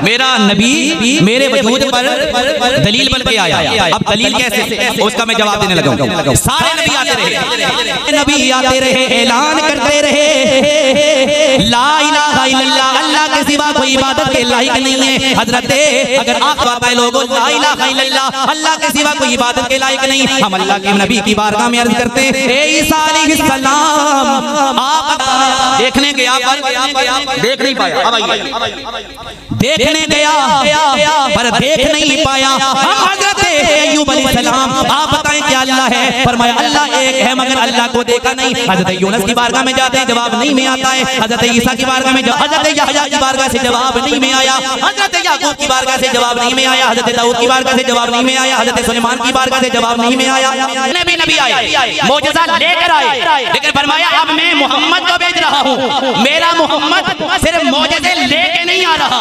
मेरा नबी मेरे वजूद पर दलील बन के आया। अब दलील कैसे, उसका मैं जवाब देने लगा। सारे नबी आते रहे, ऐलान करते रहे ला इलाहा इल्लल्लाह, अल्लाह के सिवा कोई इबादत के लायक नहीं है। हजरत अगर आप बताए लोगों ला इलाहा इल्लल्लाह, अल्लाह के सिवा कोई इबादत के लायक नहीं, हम अल्लाह के नबी की बारगाह में अर्ज करते हैं ए ईसा अलैहिस्सलाम आप देखने गया पर देख नहीं पाया, देखने गया पर देख नहीं पाया। हम हजरत अय्यूब अलैहिस्सलाम आप बताएं क्या अल्लाह है? फरमाया अल्लाह एक है मगर अल्लाह को देखा नहीं। हजरत यूनुस की बारगाह में जाते हैं जवाब नहीं में आता है। हजरत ईसा की बारगाह में, हजरत यहया की बारगाह से जवाब नहीं में आया। हजरत याकूब की बारगाह से जवाब नहीं में आया। हजरत दाऊद की बारगाह से जवाब नहीं में आया। हजरत सुलेमान की बारगाह से जवाब नहीं में आया। नबी आए, मौजज़ा लेकर आए, लेकिन फरमाया अब मैं मोहम्मद को भेज रहा हूँ। मेरा मोहम्मद सिर्फ मौजज़े लेके नहीं आ रहा।